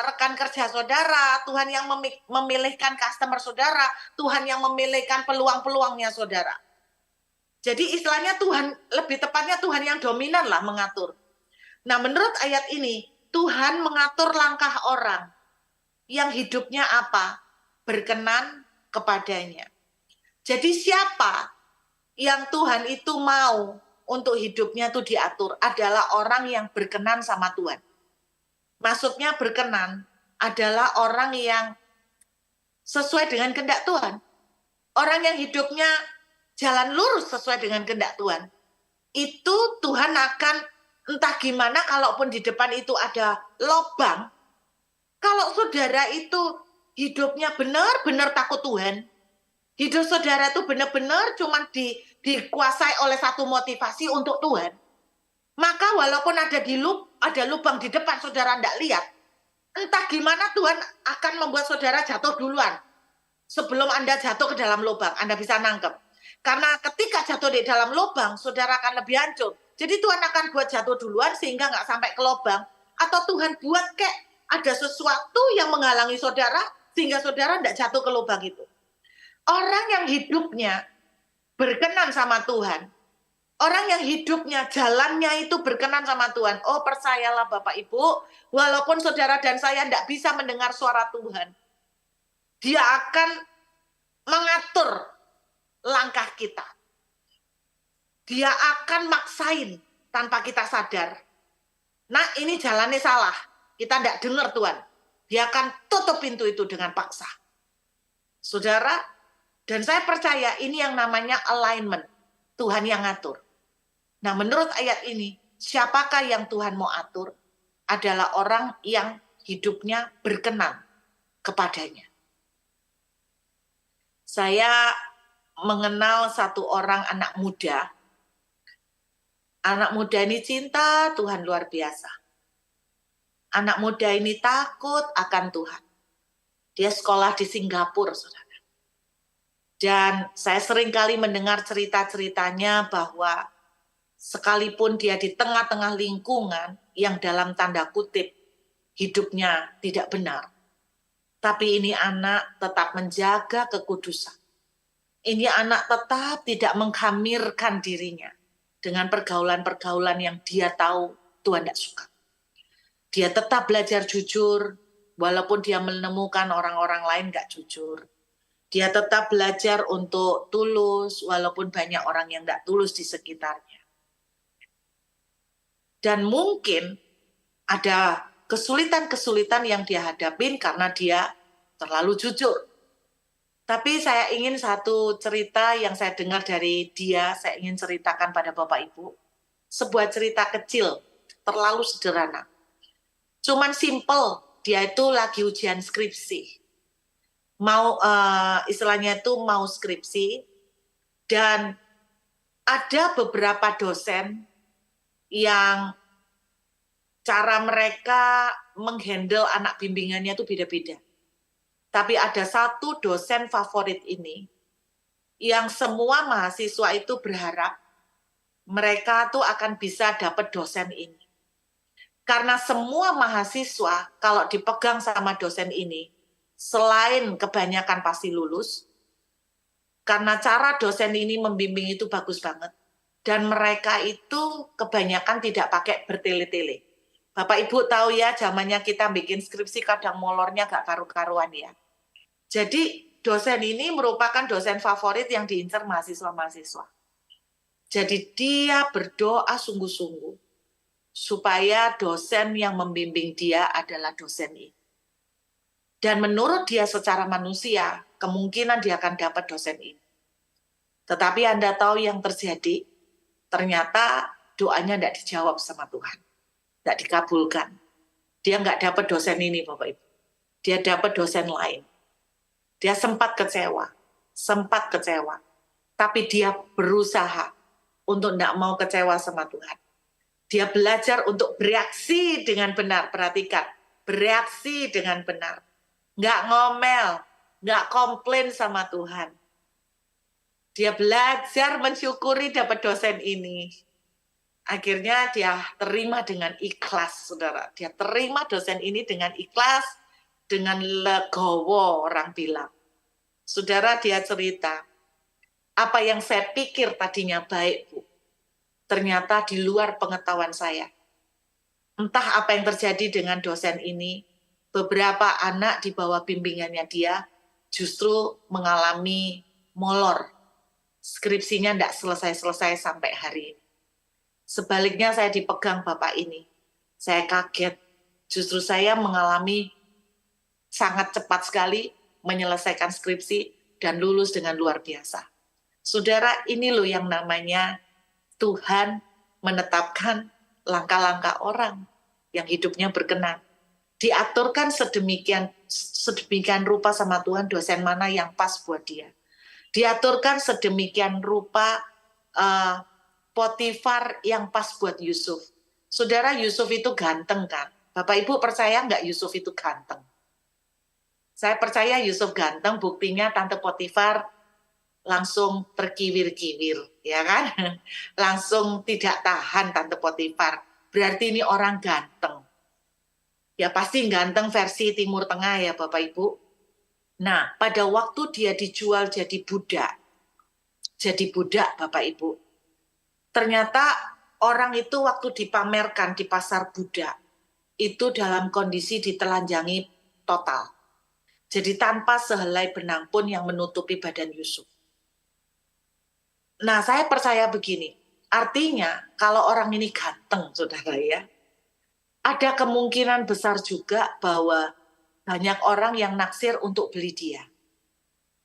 rekan kerja saudara, Tuhan yang memilihkan customer saudara, Tuhan yang memilihkan peluang-peluangnya saudara. Jadi istilahnya Tuhan, lebih tepatnya Tuhan yang dominan lah mengatur. Nah menurut ayat ini, Tuhan mengatur langkah orang yang hidupnya apa? Berkenan kepadanya. Jadi siapa yang Tuhan itu mau untuk hidupnya itu diatur adalah orang yang berkenan sama Tuhan. Maksudnya berkenan adalah orang yang sesuai dengan kehendak Tuhan. Orang yang hidupnya jalan lurus sesuai dengan kehendak Tuhan. Itu Tuhan akan entah gimana kalaupun di depan itu ada lobang. Kalau saudara itu hidupnya benar-benar takut Tuhan. Hidup saudara itu benar-benar cuma dikuasai oleh satu motivasi untuk Tuhan. Maka walaupun ada lubang di depan saudara tidak lihat, entah gimana Tuhan akan membuat saudara jatuh duluan. Sebelum Anda jatuh ke dalam lubang, Anda bisa nangkep. Karena ketika jatuh di dalam lubang, saudara akan lebih hancur. Jadi Tuhan akan buat jatuh duluan sehingga nggak sampai ke lubang. Atau Tuhan buat kayak ada sesuatu yang menghalangi saudara sehingga saudara tidak jatuh ke lubang itu. Orang yang hidupnya berkenan sama Tuhan, orang yang hidupnya jalannya itu berkenan sama Tuhan. Oh, percayalah Bapak Ibu, walaupun saudara dan saya tidak bisa mendengar suara Tuhan, Dia akan mengatur langkah kita. Dia akan maksain tanpa kita sadar. Nah, ini jalannya salah. Kita tidak dengar Tuhan. Dia akan tutup pintu itu dengan paksa. Saudara, dan saya percaya ini yang namanya alignment. Tuhan yang ngatur. Nah, menurut ayat ini, siapakah yang Tuhan mau atur? Adalah orang yang hidupnya berkenan kepadanya. Saya mengenal satu orang anak muda. Anak muda ini cinta Tuhan luar biasa. Anak muda ini takut akan Tuhan. Dia sekolah di Singapura, saudara. Dan saya sering kali mendengar cerita-ceritanya bahwa sekalipun dia di tengah-tengah lingkungan yang dalam tanda kutip hidupnya tidak benar, tapi ini anak tetap menjaga kekudusan. Ini anak tetap tidak mengkhamirkan dirinya dengan pergaulan-pergaulan yang dia tahu Tuhan tidak suka. Dia tetap belajar jujur, walaupun dia menemukan orang-orang lain nggak jujur. Dia tetap belajar untuk tulus, walaupun banyak orang yang nggak tulus di sekitarnya. Dan mungkin ada kesulitan-kesulitan yang dia hadapin karena dia terlalu jujur. Tapi saya ingin satu cerita yang saya dengar dari dia, saya ingin ceritakan pada Bapak Ibu. Sebuah cerita kecil, terlalu sederhana. Cuman simple, dia itu lagi ujian skripsi. Istilahnya itu mau skripsi, dan ada beberapa dosen yang cara mereka menghandle anak bimbingannya itu beda-beda. Tapi ada satu dosen favorit ini yang semua mahasiswa itu berharap mereka tuh akan bisa dapat dosen ini. Karena semua mahasiswa kalau dipegang sama dosen ini, selain kebanyakan pasti lulus, karena cara dosen ini membimbing itu bagus banget. Dan mereka itu kebanyakan tidak pakai bertele-tele. Bapak Ibu tahu ya, zamannya kita bikin skripsi kadang molornya gak karu-karuan ya. Jadi dosen ini merupakan dosen favorit yang diincar mahasiswa-mahasiswa. Jadi dia berdoa sungguh-sungguh supaya dosen yang membimbing dia adalah dosen ini. Dan menurut dia secara manusia, kemungkinan dia akan dapat dosen ini. Tetapi Anda tahu yang terjadi, ternyata doanya tidak dijawab sama Tuhan. Tidak dikabulkan. Dia nggak dapat dosen ini, Bapak Ibu. Dia dapat dosen lain. Dia sempat kecewa. Tapi dia berusaha untuk tidak mau kecewa sama Tuhan. Dia belajar untuk bereaksi dengan benar. Perhatikan, bereaksi dengan benar. Nggak ngomel, nggak komplain sama Tuhan. Dia belajar mensyukuri dapat dosen ini. Akhirnya dia terima dengan ikhlas, saudara. Dia terima dosen ini dengan ikhlas, dengan legowo orang bilang. Saudara, dia cerita, apa yang saya pikir tadinya baik, Bu, ternyata di luar pengetahuan saya. Entah apa yang terjadi dengan dosen ini, beberapa anak di bawah bimbingannya dia justru mengalami molor. Skripsinya tidak selesai-selesai sampai hari ini. Sebaliknya saya dipegang Bapak ini. Saya kaget. Justru saya mengalami sangat cepat sekali menyelesaikan skripsi dan lulus dengan luar biasa. Saudara, ini loh yang namanya Tuhan menetapkan langkah-langkah orang yang hidupnya berkenan. Diaturkan sedemikian rupa sama Tuhan dosen mana yang pas buat dia. Diaturkan sedemikian rupa Potifar yang pas buat Yusuf. Saudara, Yusuf itu ganteng kan? Bapak Ibu percaya nggak Yusuf itu ganteng? Saya percaya Yusuf ganteng, buktinya Tante Potifar langsung terkiwir-kiwir, ya kan? Langsung tidak tahan Tante Potifar. Berarti ini orang ganteng. Ya pasti ganteng versi Timur Tengah ya Bapak Ibu. Nah, pada waktu dia dijual jadi budak Bapak Ibu, ternyata orang itu waktu dipamerkan di pasar budak, itu dalam kondisi ditelanjangi total. Jadi tanpa sehelai benang pun yang menutupi badan Yusuf. Nah, saya percaya begini, artinya kalau orang ini ganteng, saudara ya, ada kemungkinan besar juga bahwa banyak orang yang naksir untuk beli dia.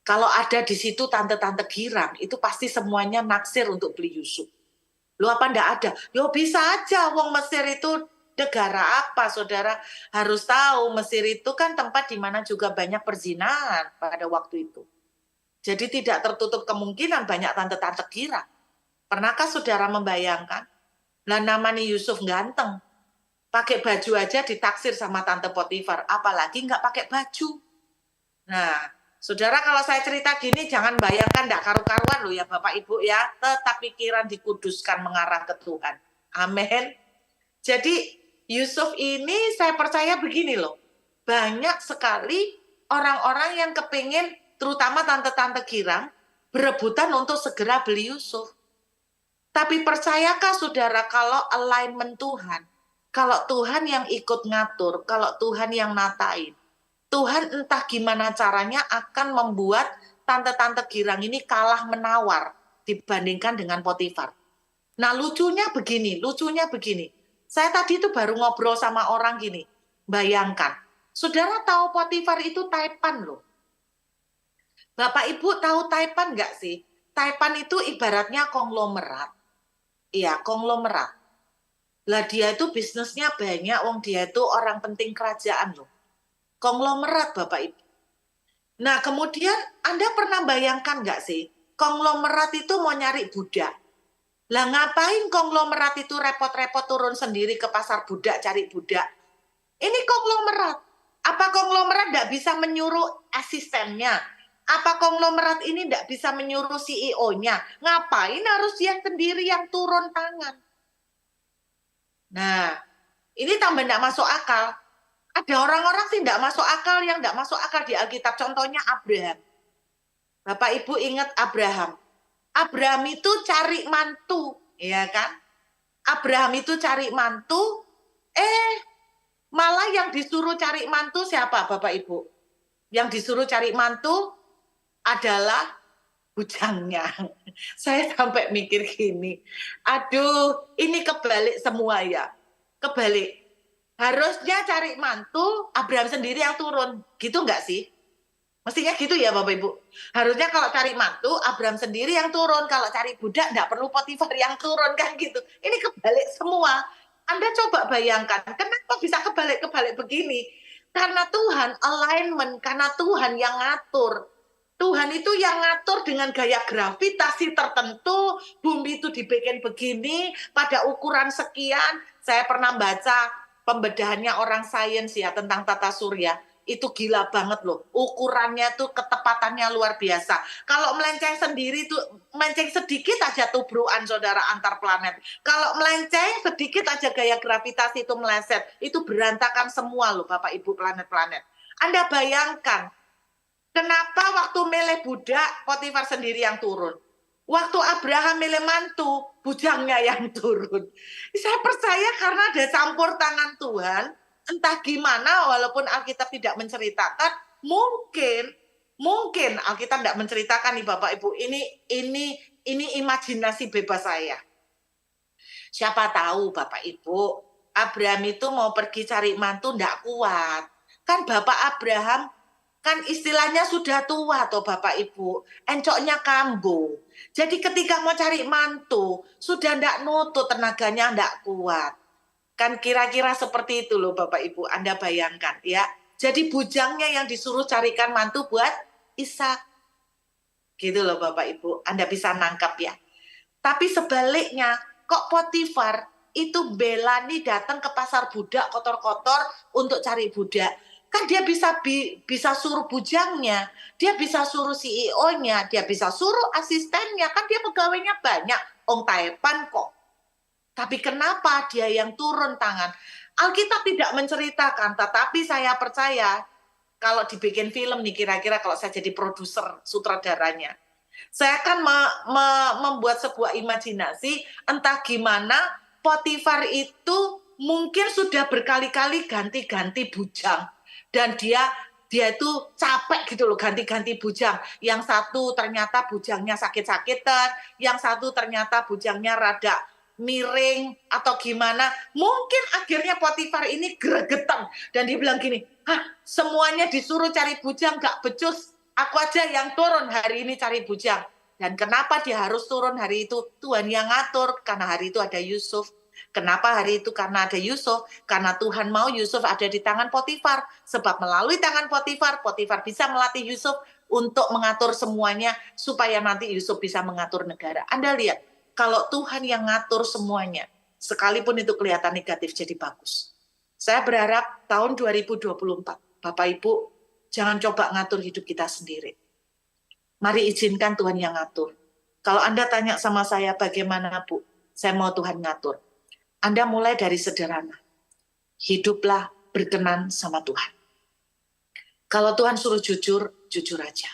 Kalau ada di situ tante-tante girang, itu pasti semuanya naksir untuk beli Yusuf. Lu apa ndak ada? Yo bisa aja, wong Mesir itu negara apa, saudara? Harus tahu, Mesir itu kan tempat di mana juga banyak perzinahan pada waktu itu. Jadi tidak tertutup kemungkinan banyak tante-tante girang. Pernahkah saudara membayangkan? Lah namanya Yusuf ganteng, pakai baju aja ditaksir sama tante Potifar, apalagi nggak pakai baju. Nah, saudara kalau saya cerita gini jangan bayangkan nggak karu-karuan loh ya Bapak Ibu ya, tetap pikiran dikuduskan mengarah ke Tuhan. Amin. Jadi Yusuf ini saya percaya begini loh, banyak sekali orang-orang yang kepingin, terutama tante-tante girang, berebutan untuk segera beli Yusuf. Tapi percayakah saudara kalau alignment Tuhan, kalau Tuhan yang ikut ngatur, kalau Tuhan yang natain, Tuhan entah gimana caranya akan membuat tante-tante girang ini kalah menawar dibandingkan dengan Potifar. Nah lucunya begini. Saya tadi itu baru ngobrol sama orang gini. Bayangkan, saudara tahu Potifar itu Taipan loh. Bapak Ibu tahu Taipan nggak sih? Taipan itu ibaratnya konglomerat. Iya, konglomerat. Lah dia itu bisnisnya banyak, wong dia itu orang penting kerajaan loh. Konglomerat Bapak Ibu. Nah kemudian Anda pernah bayangkan nggak sih, konglomerat itu mau nyari budak. Lah ngapain konglomerat itu repot-repot turun sendiri ke pasar budak cari budak? Ini konglomerat. Apa konglomerat nggak bisa menyuruh asistennya? Apa konglomerat ini nggak bisa menyuruh CEO-nya? Ngapain harus dia sendiri yang turun tangan? Nah, ini tambah nggak masuk akal. Ada orang-orang sih nggak masuk akal, yang nggak masuk akal di Alkitab. Contohnya Abraham. Bapak Ibu ingat Abraham. Abraham itu cari mantu, ya kan? Abraham itu cari mantu, malah yang disuruh cari mantu siapa Bapak Ibu? Yang disuruh cari mantu adalah bujangnya. Saya sampai mikir gini, aduh ini kebalik semua ya. Kebalik. Harusnya cari mantu, Abraham sendiri yang turun. Gitu nggak sih? Mestinya gitu ya Bapak Ibu. Harusnya kalau cari mantu, Abraham sendiri yang turun. Kalau cari budak, nggak perlu Potifar yang turun kan gitu. Ini kebalik semua. Anda coba bayangkan, kenapa bisa kebalik-kebalik begini? Karena Tuhan alignment, karena Tuhan yang ngatur. Tuhan itu yang ngatur dengan gaya gravitasi tertentu, bumi itu dibikin begini, pada ukuran sekian. Saya pernah baca pembedahannya orang sains ya tentang tata surya. Itu gila banget loh. Ukurannya tuh ketepatannya luar biasa. Kalau melenceng sendiri tuh, melenceng sedikit aja tubruan saudara antar planet. Kalau melenceng sedikit aja gaya gravitasi itu meleset. Itu berantakan semua loh Bapak Ibu planet-planet. Anda bayangkan, kenapa waktu milih budak, Potifar sendiri yang turun? Waktu Abraham milih mantu, bujangnya yang turun. Saya percaya karena ada campur tangan Tuhan, entah gimana walaupun Alkitab tidak menceritakan, mungkin Alkitab tidak menceritakan nih Bapak Ibu, ini imajinasi bebas saya. Siapa tahu Bapak Ibu, Abraham itu mau pergi cari mantu tidak kuat. Kan Bapak Abraham kan istilahnya sudah tua toh Bapak Ibu, encoknya kambuh. Jadi ketika mau cari mantu, sudah ndak nutut, tenaganya ndak kuat. Kan kira-kira seperti itu loh Bapak Ibu, Anda bayangkan ya. Jadi bujangnya yang disuruh carikan mantu buat Ishak. Gitu loh Bapak Ibu, Anda bisa nangkap ya. Tapi sebaliknya, kok Potifar itu bela nih datang ke pasar budak kotor-kotor untuk cari budak. Kan dia bisa suruh bujangnya, dia bisa suruh CEO-nya, dia bisa suruh asistennya, kan dia pegawainya banyak, Taipan kok. Tapi kenapa dia yang turun tangan? Alkitab tidak menceritakan, tetapi saya percaya kalau dibikin film nih, kira-kira kalau saya jadi produser sutradaranya, saya akan membuat sebuah imajinasi entah gimana Potifar itu mungkin sudah berkali-kali ganti-ganti bujang, dan dia itu capek gitu loh ganti-ganti bujang. Yang satu ternyata bujangnya sakit-sakitan, yang satu ternyata bujangnya rada miring atau gimana. Mungkin akhirnya Potifar ini gregetan dan dia bilang gini, semuanya disuruh cari bujang gak becus, aku aja yang turun hari ini cari bujang. Dan kenapa dia harus turun hari itu? Tuhan yang ngatur, karena hari itu ada Yusuf. Kenapa hari itu? Karena ada Yusuf. Karena Tuhan mau Yusuf ada di tangan Potifar. Sebab melalui tangan Potifar, Potifar bisa melatih Yusuf untuk mengatur semuanya, supaya nanti Yusuf bisa mengatur negara. Anda lihat, kalau Tuhan yang ngatur semuanya, sekalipun itu kelihatan negatif jadi bagus. Saya berharap tahun 2024, Bapak Ibu, jangan coba ngatur hidup kita sendiri. Mari izinkan Tuhan yang ngatur. Kalau Anda tanya sama saya, bagaimana Bu? Saya mau Tuhan ngatur. Anda mulai dari sederhana. Hiduplah berkenan sama Tuhan. Kalau Tuhan suruh jujur, jujur aja.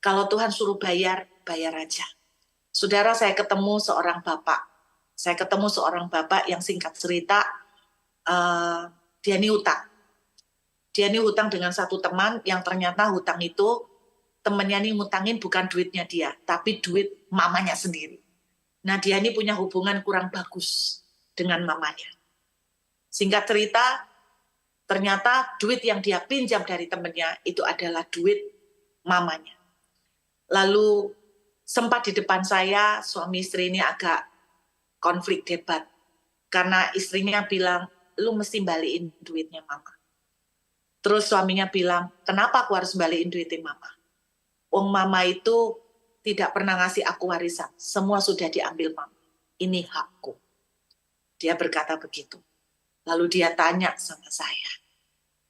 Kalau Tuhan suruh bayar, bayar aja. Saudara, saya ketemu seorang bapak. Saya ketemu seorang bapak yang singkat cerita, dia ini hutang. Dia ini hutang dengan satu teman yang ternyata hutang itu, temannya ini ngutangin bukan duitnya dia, tapi duit mamanya sendiri. Nah, dia ini punya hubungan kurang bagus dengan mamanya. Singkat cerita, ternyata duit yang dia pinjam dari temannya itu adalah duit mamanya. Lalu sempat di depan saya, suami istri ini agak konflik debat. Karena istrinya bilang, lu mesti balikin duitnya mama. Terus suaminya bilang, kenapa aku harus balikin duitnya mama? Mama itu tidak pernah ngasih aku warisan. Semua sudah diambil mama. Ini hakku. Dia berkata begitu. Lalu dia tanya sama saya,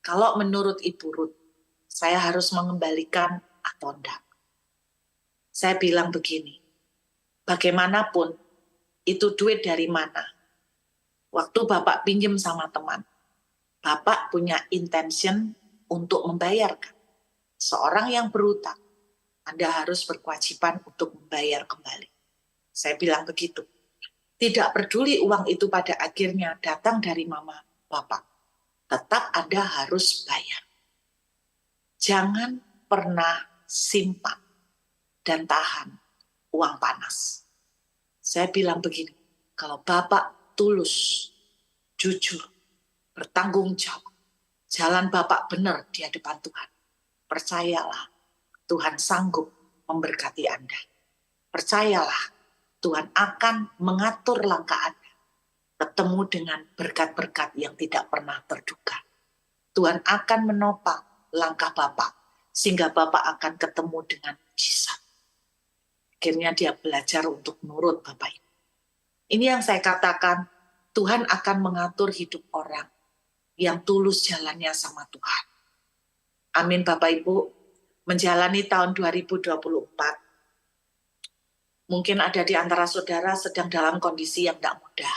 kalau menurut Ibu Ruth, saya harus mengembalikan atau enggak? Saya bilang begini, bagaimanapun itu duit dari mana? Waktu Bapak pinjam sama teman, Bapak punya intention untuk membayarkan. Seorang yang berutang, Anda harus berkewajiban untuk membayar kembali. Saya bilang begitu. Tidak peduli uang itu pada akhirnya datang dari mama, Bapak. Tetap Anda harus bayar. Jangan pernah simpan dan tahan uang panas. Saya bilang begini, kalau Bapak tulus, jujur, bertanggung jawab, jalan Bapak benar di hadapan Tuhan, percayalah, Tuhan sanggup memberkati Anda. Percayalah, Tuhan akan mengatur langkah Anda, ketemu dengan berkat-berkat yang tidak pernah terduga. Tuhan akan menopang langkah Bapak, sehingga Bapak akan ketemu dengan mujizat. Akhirnya dia belajar untuk menurut Bapak ini. Ini yang saya katakan, Tuhan akan mengatur hidup orang yang tulus jalannya sama Tuhan. Amin Bapak Ibu. Menjalani tahun 2024, mungkin ada di antara saudara sedang dalam kondisi yang tidak mudah.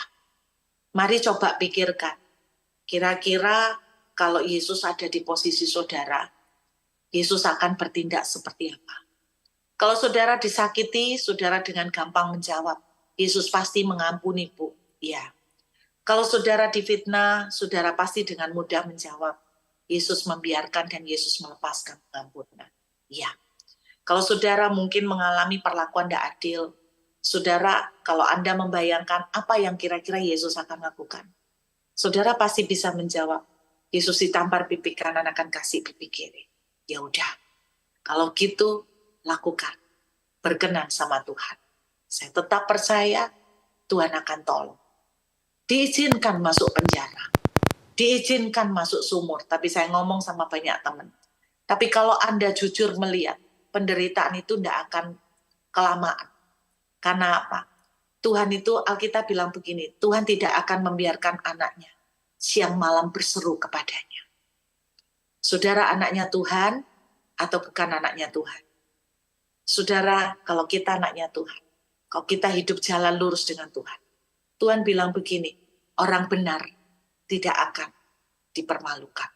Mari coba pikirkan, kira-kira kalau Yesus ada di posisi saudara, Yesus akan bertindak seperti apa? Kalau saudara disakiti, saudara dengan gampang menjawab, Yesus pasti mengampuni, Bu. Ya. Kalau saudara difitnah, saudara pasti dengan mudah menjawab, Yesus membiarkan dan Yesus melepaskan pengampunan. Ya. Kalau saudara mungkin mengalami perlakuan tidak adil, saudara, kalau Anda membayangkan apa yang kira-kira Yesus akan lakukan, saudara pasti bisa menjawab, Yesus ditampar pipi kanan akan kasih pipi kiri. Ya udah, kalau gitu lakukan, berkenan sama Tuhan. Saya tetap percaya Tuhan akan tolong. Diizinkan masuk penjara, diizinkan masuk sumur, tapi saya ngomong sama banyak teman. Tapi kalau Anda jujur melihat, penderitaan itu tidak akan kelamaan. Karena apa? Tuhan itu, Alkitab bilang begini, Tuhan tidak akan membiarkan anaknya siang malam berseru kepadanya. Saudara anaknya Tuhan atau bukan anaknya Tuhan? Saudara, kalau kita anaknya Tuhan, kalau kita hidup jalan lurus dengan Tuhan, Tuhan bilang begini, orang benar tidak akan dipermalukan.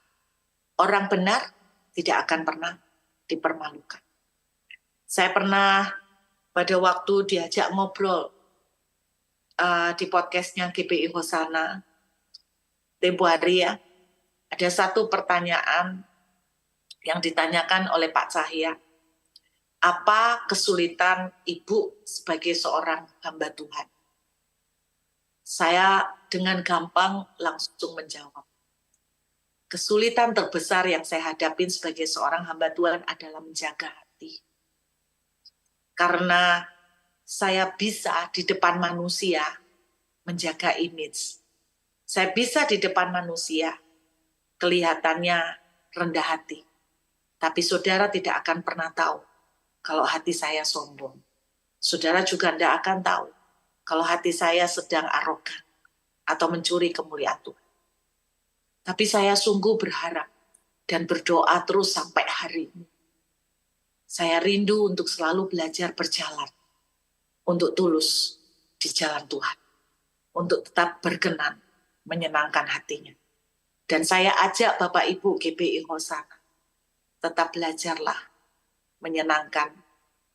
Orang benar tidak akan pernah dipermalukan. Saya pernah pada waktu diajak ngobrol di podcastnya GPI Hosana, tempo hari ya, ada satu pertanyaan yang ditanyakan oleh Pak Cahya. Apa kesulitan ibu sebagai seorang hamba Tuhan? Saya dengan gampang langsung menjawab. Kesulitan terbesar yang saya hadapin sebagai seorang hamba Tuhan adalah menjaga hati. Karena saya bisa di depan manusia menjaga image. Saya bisa di depan manusia kelihatannya rendah hati. Tapi saudara tidak akan pernah tahu kalau hati saya sombong. Saudara juga tidak akan tahu kalau hati saya sedang arogan atau mencuri kemuliaan Tuhan. Tapi saya sungguh berharap dan berdoa terus sampai hari ini. Saya rindu untuk selalu belajar berjalan, untuk tulus di jalan Tuhan, untuk tetap berkenan, menyenangkan hatinya. Dan saya ajak Bapak Ibu GPI Hosana, tetap belajarlah menyenangkan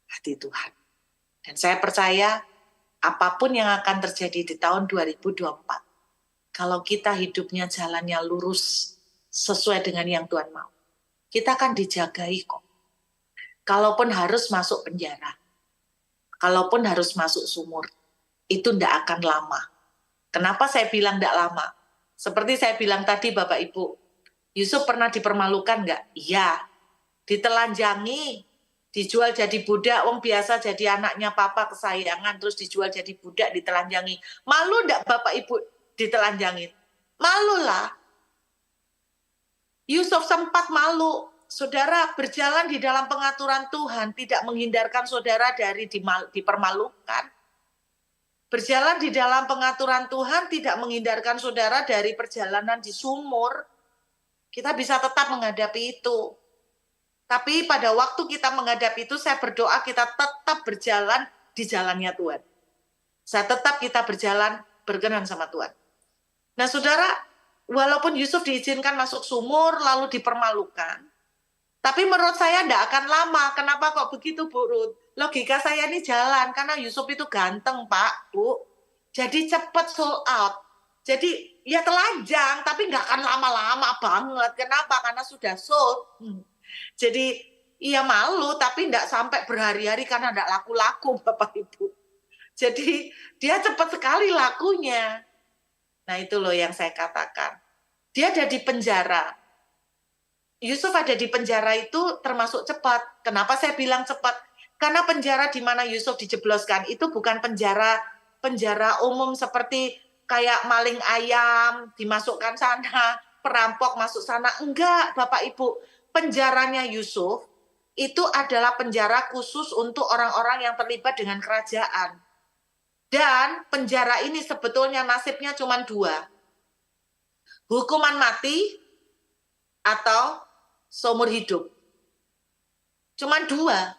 hati Tuhan. Dan saya percaya apapun yang akan terjadi di tahun 2024, kalau kita hidupnya jalannya lurus sesuai dengan yang Tuhan mau, kita akan dijagai kok. Kalaupun harus masuk penjara, kalaupun harus masuk sumur, itu tidak akan lama. Kenapa saya bilang tidak lama? Seperti saya bilang tadi Bapak Ibu, Yusuf pernah dipermalukan nggak? Iya, ditelanjangi, dijual jadi budak, wong biasa jadi anaknya papa kesayangan, terus dijual jadi budak, ditelanjangi. Malu ndak Bapak Ibu ditelanjangin? Malu lah. Yusuf sempat malu. Saudara, berjalan di dalam pengaturan Tuhan tidak menghindarkan saudara dari dipermalukan. Berjalan di dalam pengaturan Tuhan tidak menghindarkan saudara dari perjalanan di sumur. Kita bisa tetap menghadapi itu. Tapi pada waktu kita menghadapi itu, saya berdoa kita tetap berjalan di jalannya Tuhan. Saya tetap kita berjalan berkenan sama Tuhan. Nah saudara, walaupun Yusuf diizinkan masuk sumur lalu dipermalukan, tapi menurut saya tidak akan lama. Kenapa kok begitu Bu Ruth? Logika saya ini jalan, karena Yusuf itu ganteng Pak, Bu. Jadi cepat sold out. Jadi ya telanjang, tapi nggak akan lama-lama banget. Kenapa? Karena sudah sold. Jadi ia malu tapi tidak sampai berhari-hari karena tidak laku-laku Bapak Ibu. Jadi dia cepat sekali lakunya. Nah itu loh yang saya katakan. Dia ada di penjara. Yusuf ada di penjara itu termasuk cepat. Kenapa saya bilang cepat? Karena penjara di mana Yusuf dijebloskan itu bukan penjara umum seperti kayak maling ayam dimasukkan sana, perampok masuk sana. Enggak Bapak Ibu. Penjaranya Yusuf itu adalah penjara khusus untuk orang-orang yang terlibat dengan kerajaan. Dan penjara ini sebetulnya nasibnya cuma dua. Hukuman mati atau seumur hidup. Cuma dua.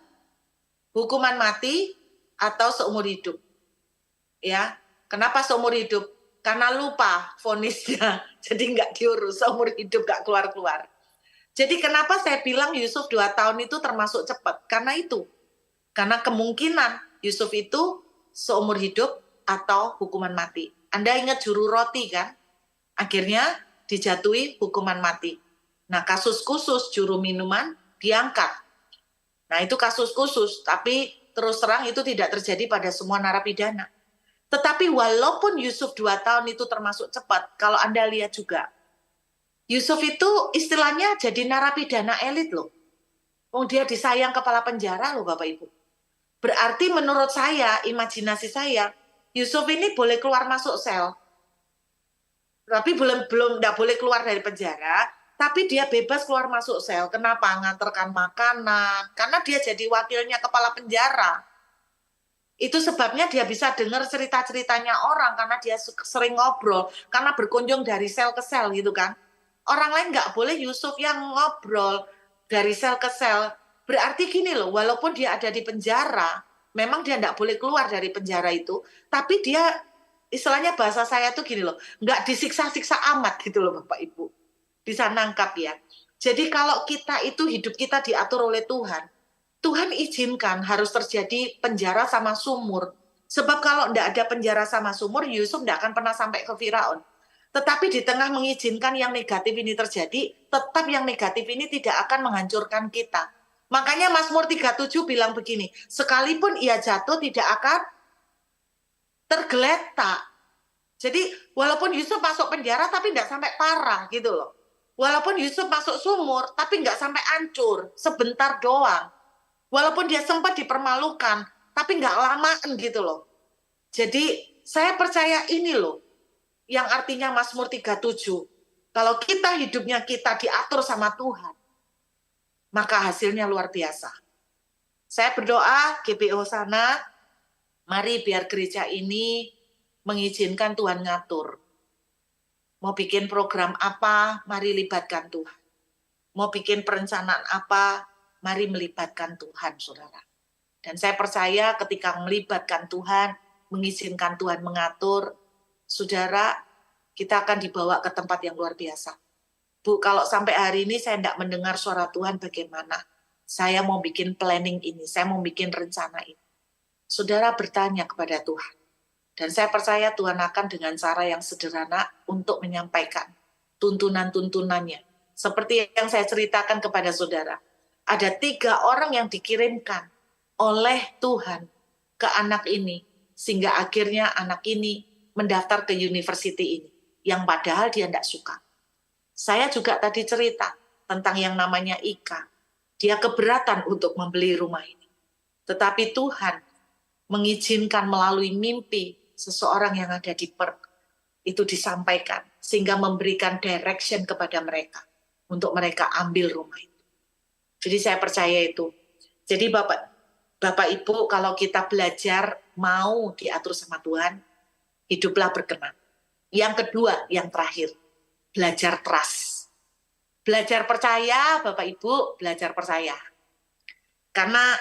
Hukuman mati atau seumur hidup. Ya, kenapa seumur hidup? Karena lupa vonisnya. Jadi nggak diurus, seumur hidup nggak keluar-keluar. Jadi kenapa saya bilang Yusuf 2 tahun itu termasuk cepat? Karena itu. Karena kemungkinan Yusuf itu seumur hidup atau hukuman mati. Anda ingat juru roti kan? Akhirnya dijatuhi hukuman mati. Nah kasus khusus juru minuman diangkat. Nah itu kasus khusus, tapi terus terang itu tidak terjadi pada semua narapidana. Tetapi walaupun Yusuf 2 tahun itu termasuk cepat, kalau Anda lihat juga, Yusuf itu istilahnya jadi narapidana elit loh. Oh, dia disayang kepala penjara loh Bapak Ibu. Berarti menurut saya, imajinasi saya, Yusuf ini boleh keluar masuk sel. Tapi belum enggak boleh keluar dari penjara, tapi dia bebas keluar masuk sel. Kenapa? Nganterkan makanan. Karena dia jadi wakilnya kepala penjara. Itu sebabnya dia bisa dengar cerita-ceritanya orang karena dia sering ngobrol, karena berkunjung dari sel ke sel gitu kan. Orang lain nggak boleh Yusuf yang ngobrol dari sel ke sel. Berarti gini loh, walaupun dia ada di penjara, memang dia nggak boleh keluar dari penjara itu, tapi dia istilahnya bahasa saya tuh gini loh, nggak disiksa-siksa amat gitu loh Bapak Ibu. Bisa nangkap ya. Jadi kalau kita itu hidup kita diatur oleh Tuhan, Tuhan izinkan harus terjadi penjara sama sumur. Sebab kalau tidak ada penjara sama sumur, Yusuf tidak akan pernah sampai ke Firaun. Tetapi di tengah mengizinkan yang negatif ini terjadi, tetap yang negatif ini tidak akan menghancurkan kita. Makanya Mazmur 37 bilang begini, sekalipun ia jatuh tidak akan tergeletak. Jadi walaupun Yusuf masuk penjara tapi tidak sampai parah gitu loh. Walaupun Yusuf masuk sumur tapi nggak sampai hancur, sebentar doang. Walaupun dia sempat dipermalukan tapi nggak lamaan gitu loh. Jadi saya percaya ini loh yang artinya Mazmur 37. Kalau kita hidupnya kita diatur sama Tuhan, maka hasilnya luar biasa. Saya berdoa GBO sana, mari biar gereja ini mengizinkan Tuhan ngatur. Mau bikin program apa, mari libatkan Tuhan. Mau bikin perencanaan apa, mari melibatkan Tuhan, saudara. Dan saya percaya ketika melibatkan Tuhan, mengizinkan Tuhan mengatur, saudara, kita akan dibawa ke tempat yang luar biasa. Bu, kalau sampai hari ini saya tidak mendengar suara Tuhan bagaimana? Saya mau bikin planning ini, saya mau bikin rencana ini. Saudara bertanya kepada Tuhan. Dan saya percaya Tuhan akan dengan cara yang sederhana untuk menyampaikan tuntunan-tuntunannya. Seperti yang saya ceritakan kepada saudara. Ada 3 orang yang dikirimkan oleh Tuhan ke anak ini. Sehingga akhirnya anak ini mendaftar ke university ini. Yang padahal dia tidak suka. Saya juga tadi cerita tentang yang namanya Ika. Dia keberatan untuk membeli rumah ini. Tetapi Tuhan mengizinkan melalui mimpi seseorang yang ada di Perth itu disampaikan. Sehingga memberikan direction kepada mereka. Untuk mereka ambil rumah itu. Jadi saya percaya itu. Jadi Bapak Ibu, kalau kita belajar mau diatur sama Tuhan, hiduplah berkenan. Yang kedua, yang terakhir, belajar trust. Belajar percaya, Bapak Ibu, belajar percaya. Karena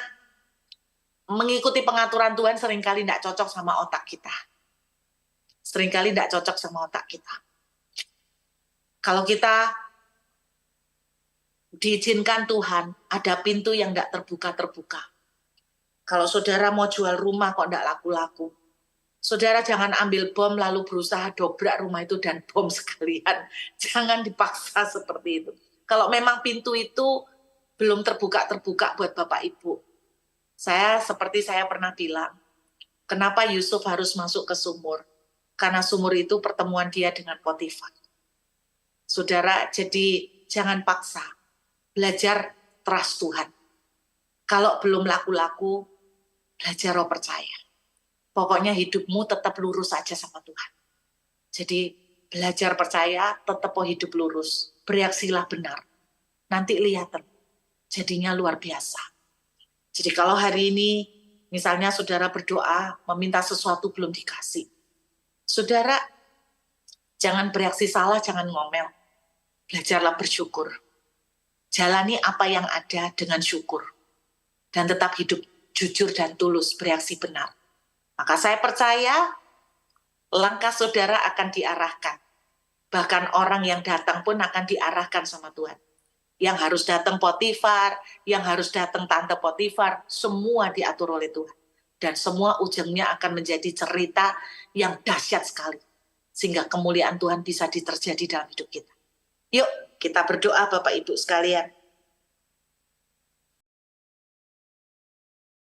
mengikuti pengaturan Tuhan seringkali tidak cocok sama otak kita. Seringkali tidak cocok sama otak kita. Kalau kita diizinkan Tuhan, ada pintu yang tidak terbuka-terbuka. Kalau saudara mau jual rumah kok tidak laku-laku, saudara jangan ambil bom lalu berusaha dobrak rumah itu dan bom sekalian. Jangan dipaksa seperti itu. Kalau memang pintu itu belum terbuka-terbuka buat Bapak Ibu. Seperti saya pernah bilang, kenapa Yusuf harus masuk ke sumur? Karena sumur itu pertemuan dia dengan Potifar. Saudara, jadi jangan paksa. Belajar trust Tuhan. Kalau belum laku-laku, belajar roh percaya. Pokoknya hidupmu tetap lurus saja sama Tuhan. Jadi belajar percaya, tetap hidup lurus. Bereaksilah benar. Nanti lihat, jadinya luar biasa. Jadi kalau hari ini, misalnya saudara berdoa, meminta sesuatu belum dikasih. Saudara, jangan bereaksi salah, jangan ngomel. Belajarlah bersyukur. Jalani apa yang ada dengan syukur. Dan tetap hidup jujur dan tulus, bereaksi benar. Maka saya percaya langkah saudara akan diarahkan. Bahkan orang yang datang pun akan diarahkan sama Tuhan. Yang harus datang Potifar, yang harus datang Tante Potifar, semua diatur oleh Tuhan. Dan semua ujungnya akan menjadi cerita yang dahsyat sekali. Sehingga kemuliaan Tuhan bisa terjadi dalam hidup kita. Yuk kita berdoa Bapak Ibu sekalian.